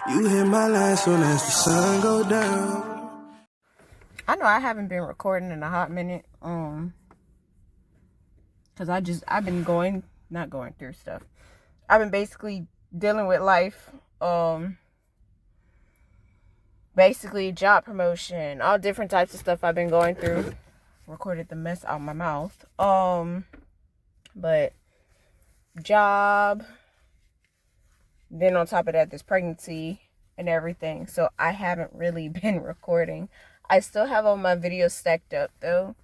You hit my line soon as the sun go down. I know I haven't been recording in a hot minute. Cause I've been not going through stuff. I've been basically dealing with life. Basically job promotion, all different types of stuff I've been going through. Recorded the mess out of my mouth. But job. Then on top of that, this pregnancy and everything. So I haven't really been recording. I still have all my videos stacked up though.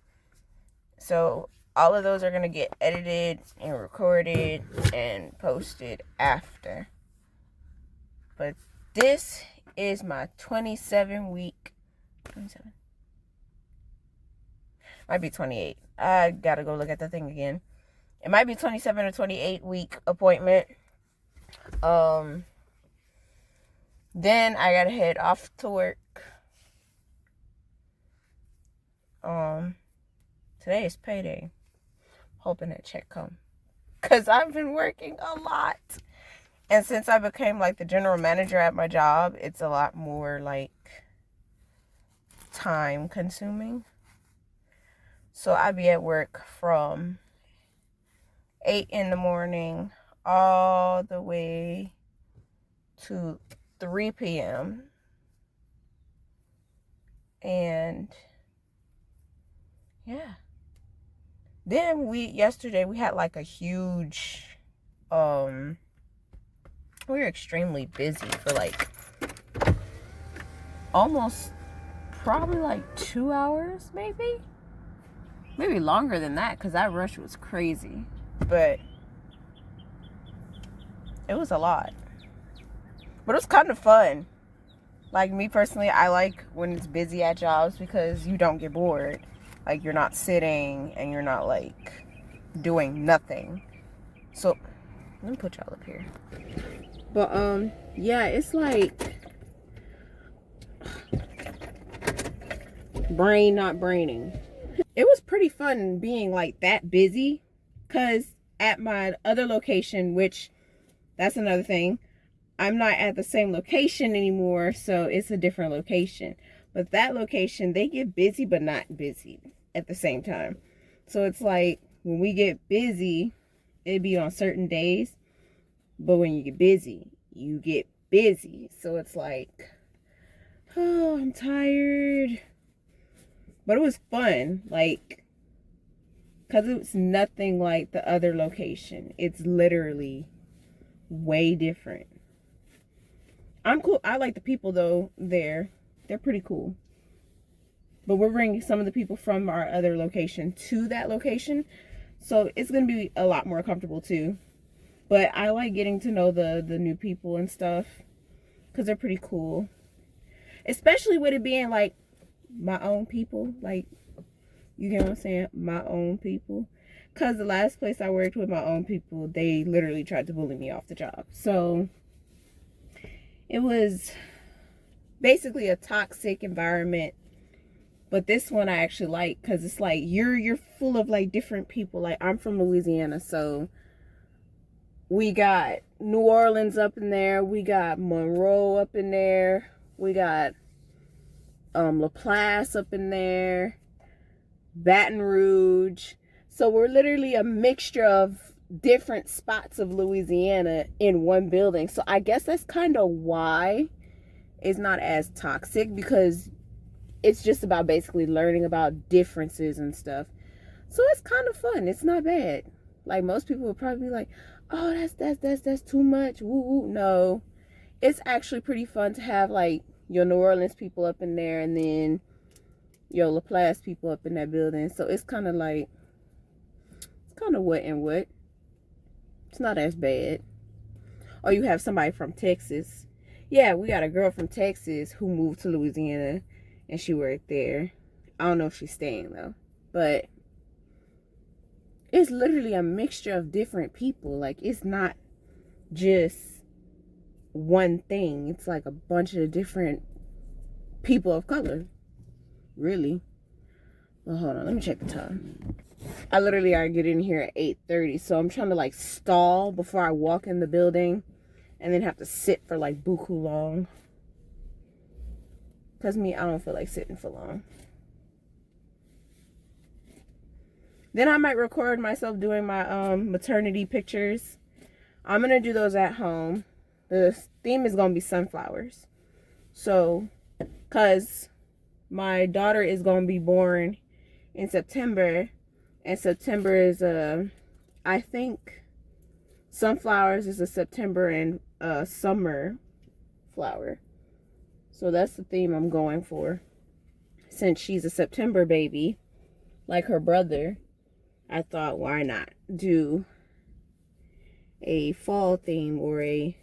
So all of those are going to get edited and recorded and posted after. But this is my 27 week. 27? Might be 28. I got to go look at the thing again. It might be 27 or 28 week appointment. Then I gotta head off to work. Today is payday. Hoping that check come. Cause I've been working a lot. And since I became like the general manager at my job, it's a lot more like time consuming. So I be at work from 8 in the morning all the way to 3 p.m. And yeah. Then yesterday we had like a huge, we were extremely busy for like almost probably like 2 hours, maybe longer than that, because that rush was crazy. But it was a lot. But it was kind of fun. Like me personally, I like when it's busy at jobs because you don't get bored. Like you're not sitting and you're not like doing nothing. So let me put y'all up here. But yeah, it's like brain not braining. It was pretty fun being like that busy, because at my other location, which that's another thing, I'm not at the same location anymore, so it's a different location. But that location, they get busy but not busy at the same time. So it's like when we get busy, it'd be on certain days. But when you get busy, you get busy. So it's like, oh, I'm tired. But it was fun, like, because it was nothing like the other location. It's literally way different. I'm cool. I like the people though there. They're pretty cool. But we're bringing some of the people from our other location to that location. So it's going to be a lot more comfortable too. But I like getting to know the new people and stuff, because they're pretty cool. Especially with it being like my own people. Like, you get what I'm saying? My own people. Because the last place I worked with my own people, they literally tried to bully me off the job. So it was basically a toxic environment. But this one I actually like, because it's like you're full of like different people. Like, I'm from Louisiana, so we got New Orleans up in there, we got Monroe up in there, we got Laplace up in there, Baton Rouge. So we're literally a mixture of different spots of Louisiana in one building. So I guess that's kind of why it's not as toxic, because it's just about basically learning about differences and stuff. So it's kind of fun. It's not bad. Like, most people would probably be like, oh, that's too much. Woo woo. No, it's actually pretty fun to have like your New Orleans people up in there, and then your Laplace people up in that building. So it's kind of like, it's kind of what and what. It's not as bad. Or you have somebody from Texas. Yeah, we got a girl from Texas who moved to Louisiana, and she worked there. I don't know if she's staying though. But it's literally a mixture of different people. Like, it's not just one thing. It's like a bunch of different people of color. Really. Well, hold on. Let me check the time. I literally gotta get in here at 8:30. So I'm trying to like stall before I walk in the building and then have to sit for like buku long. Because me, I don't feel like sitting for long. Then I might record myself doing my maternity pictures. I'm going to do those at home. The theme is going to be sunflowers. So, because my daughter is going to be born in September. And September is, I think, sunflowers is a September and summer flower. So that's the theme I'm going for. Since she's a September baby, like her brother, I thought, why not do a fall theme or a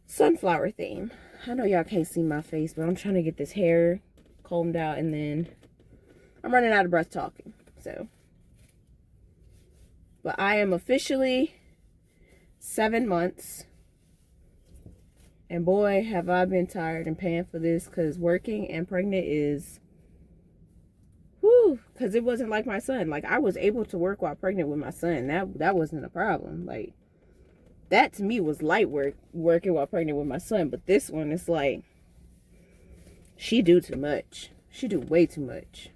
sunflower theme. I know y'all can't see my face, but I'm trying to get this hair combed out, and then I'm running out of breath talking. So, but I am officially 7 months. And boy, have I been tired and paying for this, because working and pregnant is, whew, because it wasn't like my son. Like, I was able to work while pregnant with my son. That wasn't a problem. Like, that to me was light work, working while pregnant with my son. But this one is like, she do too much. She do way too much.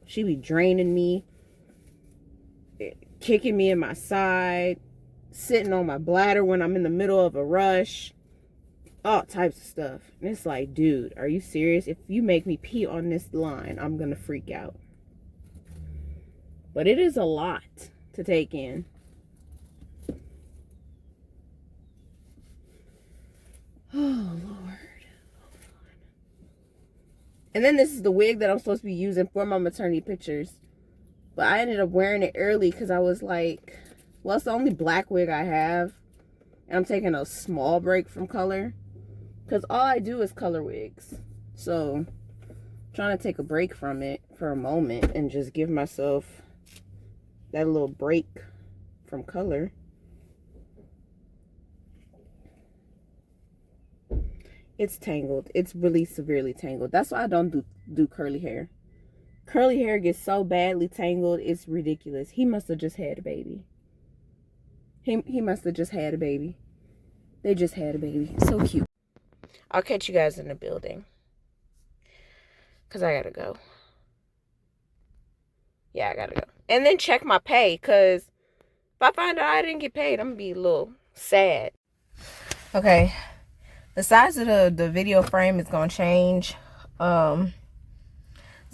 She be draining me, kicking me in my side, sitting on my bladder when I'm in the middle of a rush. All types of stuff. And it's like, dude, are you serious? If you make me pee on this line, I'm gonna freak out. But it is a lot to take in. Oh, Lord. And then this is the wig that I'm supposed to be using for my maternity pictures. But I ended up wearing it early because I was like, well, it's the only black wig I have. And I'm taking a small break from color. Because all I do is color wigs. So, I'm trying to take a break from it for a moment and just give myself that little break from color. It's tangled. It's really severely tangled. That's why I don't do curly hair. Curly hair gets so badly tangled, it's ridiculous. He must have just had a baby. He must have just had a baby. They just had a baby. So cute. I'll catch you guys in the building. Because I gotta go. Yeah, I gotta go. And then check my pay. Because if I find out I didn't get paid, I'm going to be a little sad. Okay. The size of the video frame is going to change. So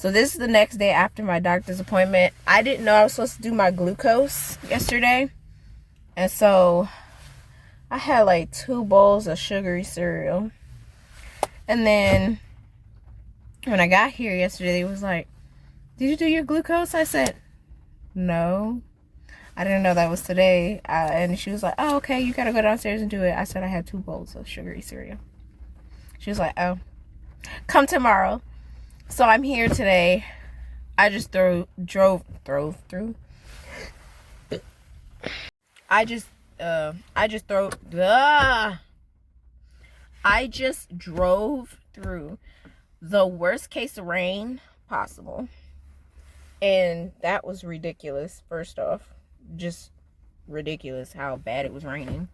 this is the next day after my doctor's appointment. I didn't know I was supposed to do my glucose yesterday. And so I had like 2 bowls of sugary cereal. And then when I got here yesterday, it was like, did you do your glucose? I said, no. I didn't know that was today. And she was like, oh, okay, you got to go downstairs and do it. I said I had 2 bowls of sugary cereal. She was like, oh, come tomorrow. So I'm here today. I just drove through. I just drove through the worst case of rain possible. And that was ridiculous, first off. Just ridiculous how bad it was raining.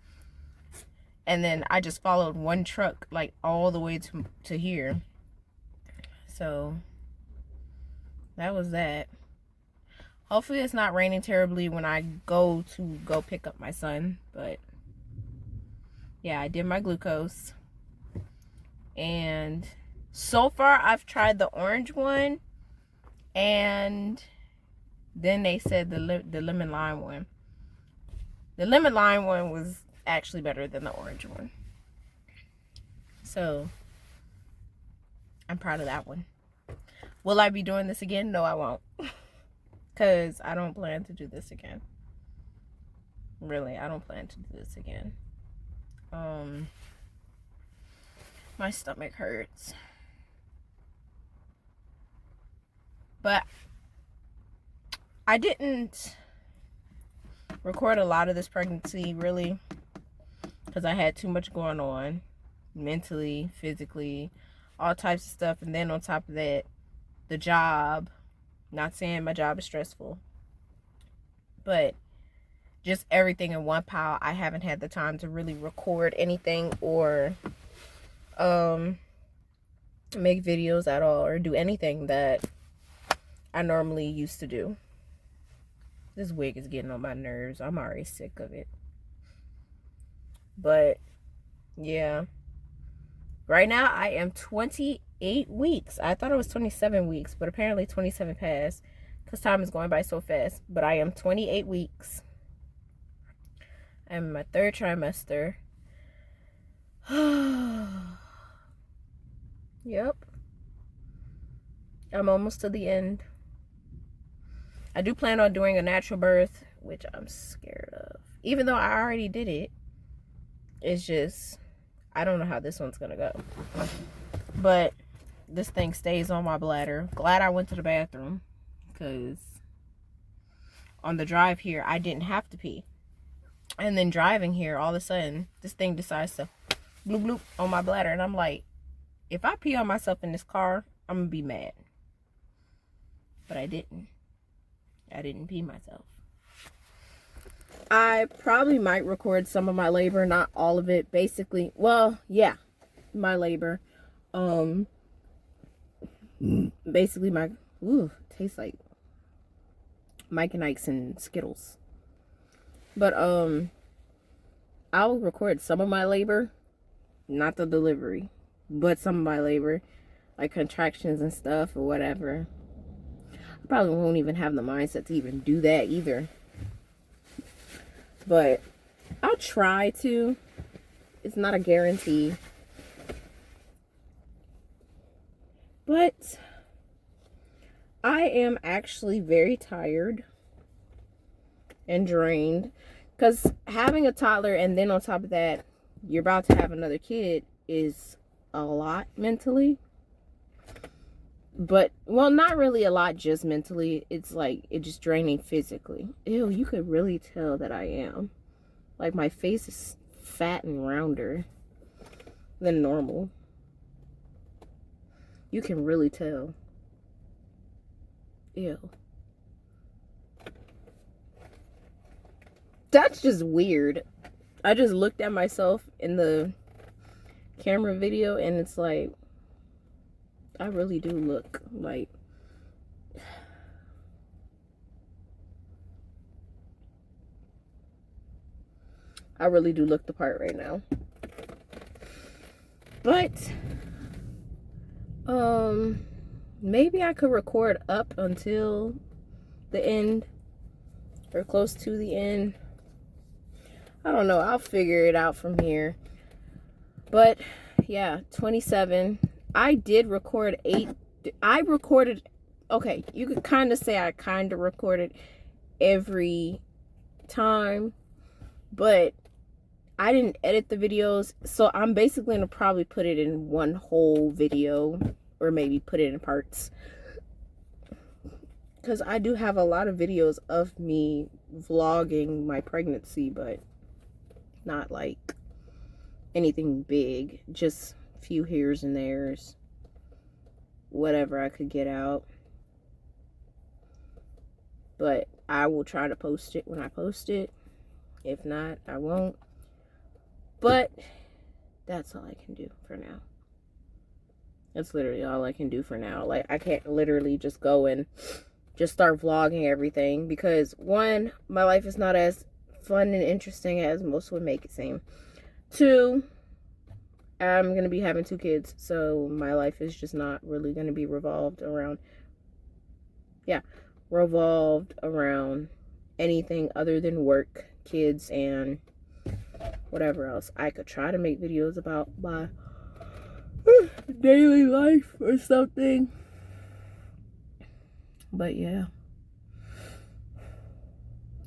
And then I just followed one truck like all the way to here. So that was that. Hopefully it's not raining terribly when I go pick up my son. But yeah, I did my glucose. And so far I've tried the orange one. And then they said the lemon lime one. The lemon lime one was actually better than the orange one. So I'm proud of that one. Will I be doing this again? No, I won't. Because I don't plan to do this again. Really, I don't plan to do this again. My stomach hurts. But I didn't record a lot of this pregnancy, really, because I had too much going on. Mentally, physically, all types of stuff. And then on top of that, the job. Not saying my job is stressful. But just everything in one pile. I haven't had the time to really record anything or make videos at all or do anything that I normally used to do. This wig is getting on my nerves. I'm already sick of it. But yeah, right now I am 28 weeks. I thought it was 27 weeks, but apparently 27 passed because time is going by so fast. But I am 28 weeks. I'm in my 3rd trimester. Yep. I'm almost to the end. I do plan on doing a natural birth, which I'm scared of. Even though I already did it. It's just, I don't know how this one's gonna go. But this thing stays on my bladder. Glad I went to the bathroom, because on the drive here, I didn't have to pee. And then driving here, all of a sudden, this thing decides to bloop bloop on my bladder. And I'm like, if I pee on myself in this car, I'm gonna be mad. But I didn't. I didn't pee myself. I probably might record some of my labor, not all of it. Basically, well, yeah, my labor. Basically my, tastes like Mike and Ike's and Skittles. But I'll record some of my labor, not the delivery, but some of my labor, like contractions and stuff or whatever. I probably won't even have the mindset to even do that either. But I'll try to. It's not a guarantee. But I am actually very tired and drained. Because having a toddler and then on top of that, you're about to have another kid is a lot mentally. But, well, not really a lot just mentally. It's like, it's just draining physically. Ew, you could really tell that I am. Like, my face is fat and rounder than normal. You can really tell. Ew. That's just weird. I just looked at myself in the camera video and it's like, I really do look like, I really do look the part right now. But maybe I could record up until the end or close to the end. I don't know. I'll figure it out from here. But yeah, 27. I did record 8. I recorded, okay, you could kind of say I kind of recorded every time, but I didn't edit the videos, so I'm basically going to probably put it in one whole video, or maybe put it in parts, because I do have a lot of videos of me vlogging my pregnancy, but not like anything big, just few here's and there's, whatever I could get out. But I will try to post it when I post it. If not, I won't. But that's all I can do for now. That's literally all I can do for now. Like, I can't literally just go and just start vlogging everything, because one, my life is not as fun and interesting as most would make it seem. 2, I'm going to be having 2 kids, so my life is just not really going to be revolved around anything other than work, kids, and whatever else. I could try to make videos about my daily life or something. But yeah,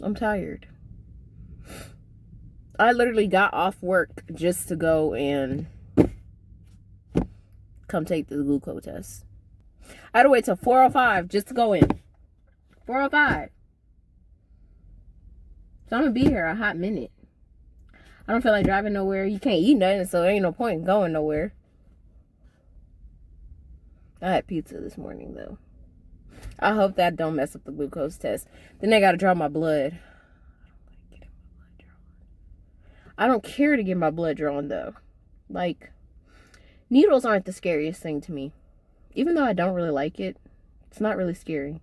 I'm tired. I literally got off work just to go and come take the glucose test. I had to wait till 4:05 just to go in. 4:05. So I'm gonna be here a hot minute. I don't feel like driving nowhere. You can't eat nothing, so there ain't no point in going nowhere. I had pizza this morning though. I hope that don't mess up the glucose test. Then they gotta draw my blood. I don't like getting I don't care to get my blood drawn though. Like, needles aren't the scariest thing to me. Even though I don't really like it, it's not really scary.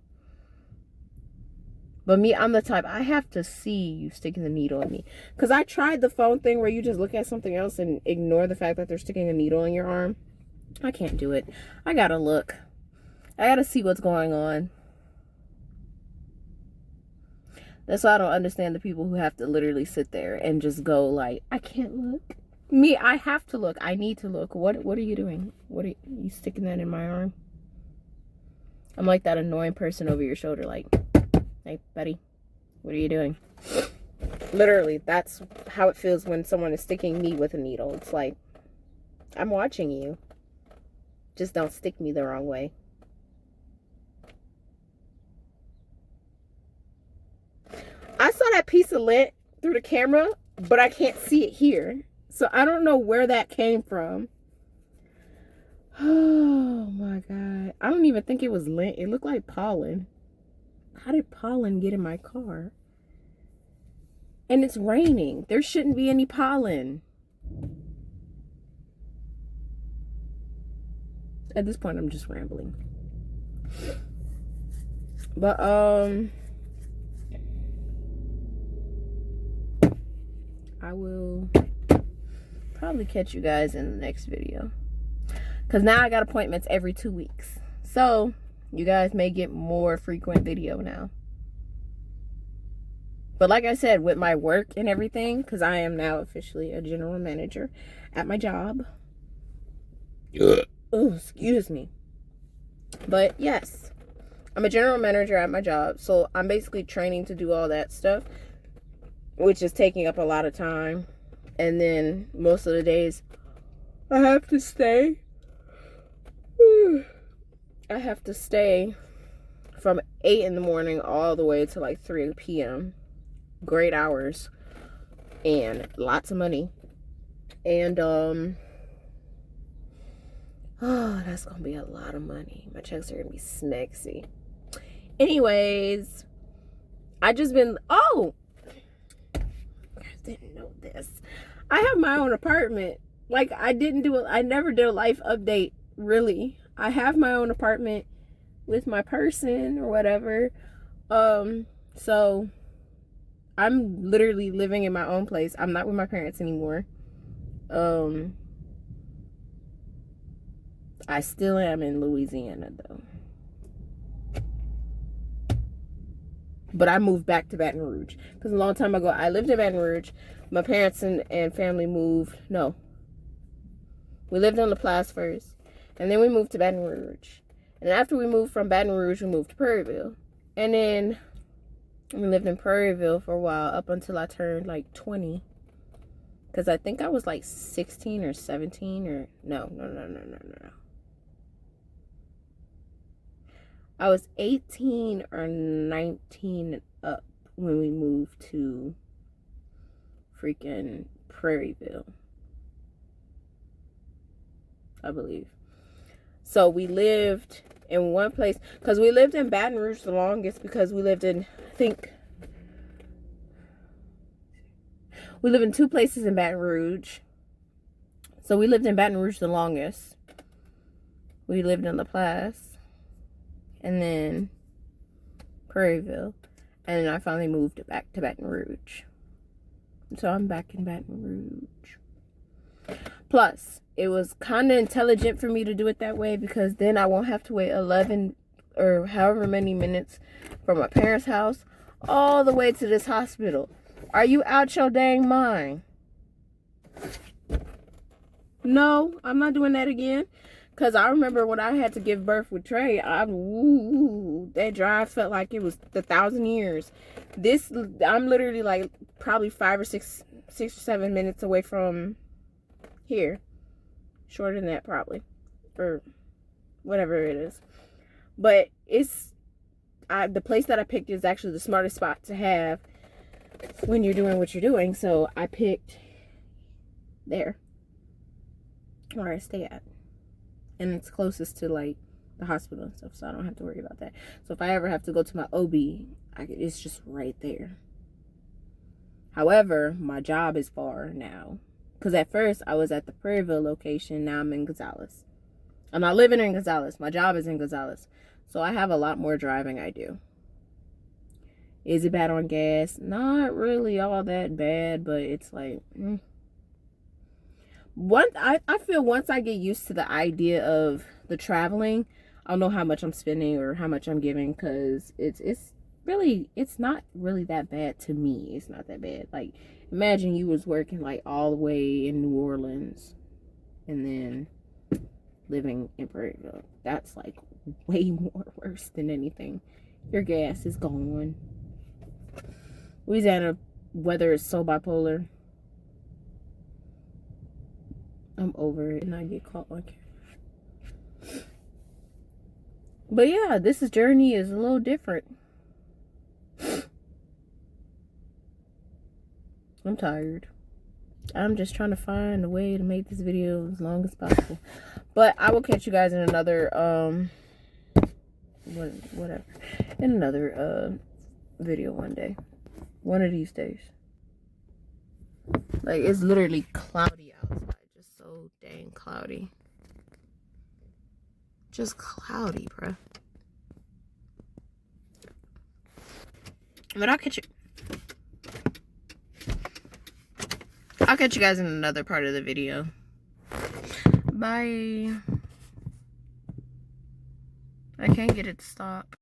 But me, I'm the type, I have to see you sticking the needle in me. Because I tried the phone thing where you just look at something else and ignore the fact that they're sticking a needle in your arm. I can't do it. I gotta look. I gotta see what's going on. That's why I don't understand the people who have to literally sit there and just go like, I can't look. Me, I have to look. I need to look. What are you doing? What are you sticking that in my arm? I'm like that annoying person over your shoulder like, hey, buddy, what are you doing? Literally, that's how it feels when someone is sticking me with a needle. It's like, I'm watching you. Just don't stick me the wrong way. I saw that piece of lint through the camera, but I can't see it here. So I don't know where that came from. Oh my God. I don't even think it was lint. It looked like pollen. How did pollen get in my car? And it's raining. There shouldn't be any pollen. At this point, I'm just rambling. But, I will probably catch you guys in the next video. Because now I got appointments every 2 weeks. So, you guys may get more frequent video now. But like I said, with my work and everything, because I am now officially a general manager at my job. Oh, excuse me. But yes, I'm a general manager at my job. So I'm basically training to do all that stuff, which is taking up a lot of time. And then most of the days, I have to stay. I have to stay from 8 in the morning all the way to like 3 p.m. Great hours and lots of money. And oh, that's gonna be a lot of money. My checks are gonna be smexy. Anyways, I just been, oh, you guys didn't know this. I have my own apartment. Like, I never did a life update, really. I have my own apartment with my person or whatever. So I'm literally living in my own place. I'm not with my parents anymore. I still am in Louisiana though. But I moved back to Baton Rouge. Because a long time ago, I lived in Baton Rouge. My parents and family moved. No. We lived in LaPlace first. And then we moved to Baton Rouge. And after we moved from Baton Rouge, we moved to Prairieville. And then we lived in Prairieville for a while up until I turned like 20. Because I think I was like 16 or 17 or... No. I was 18 or 19 up when we moved to freaking Prairieville, I believe. So we lived in one place, because we lived in Baton Rouge the longest, because we lived in, I think, we live in 2 places in Baton Rouge. So we lived in Baton Rouge the longest. We lived in LaPlace. And then Prairieville. And then I finally moved back to Baton Rouge. So I'm back in Baton Rouge. Plus, it was kind of intelligent for me to do it that way, because then I won't have to wait 11 or however many minutes from my parents' house all the way to this hospital. Are you out your dang mind? No, I'm not doing that again. Because I remember when I had to give birth with Trey, that drive felt like it was 1,000 years. This, I'm literally like probably 5 or 6 or 7 minutes away from here. Shorter than that probably. Or whatever it is. But it's, the place that I picked is actually the smartest spot to have when you're doing what you're doing. So I picked there, where I stay at. And it's closest to like the hospital and stuff, so I don't have to worry about that. So if I ever have to go to my OB, it's just right there. However, my job is far now. Because at first, I was at the Prairieville location. Now I'm in Gonzales. I'm not living in Gonzales. My job is in Gonzales. So I have a lot more driving I do. Is it bad on gas? Not really all that bad, but it's like... I feel once I get used to the idea of the traveling, I'll know how much I'm spending or how much I'm giving, because it's not really that bad to me. It's not that bad. Like, imagine you was working like all the way in New Orleans and then living in Prairieville. That's like way more worse than anything. Your gas is gone. Louisiana weather is so bipolar. I'm over it and I get caught on camera. But yeah, this journey is a little different. I'm tired. I'm just trying to find a way to make this video as long as possible. But I will catch you guys in another whatever. In another video one day. One of these days. Like, it's literally cloudy outside. Just so dang cloudy. Just cloudy, bruh. But I'll catch you guys in another part of the video. Bye. I can't get it to stop.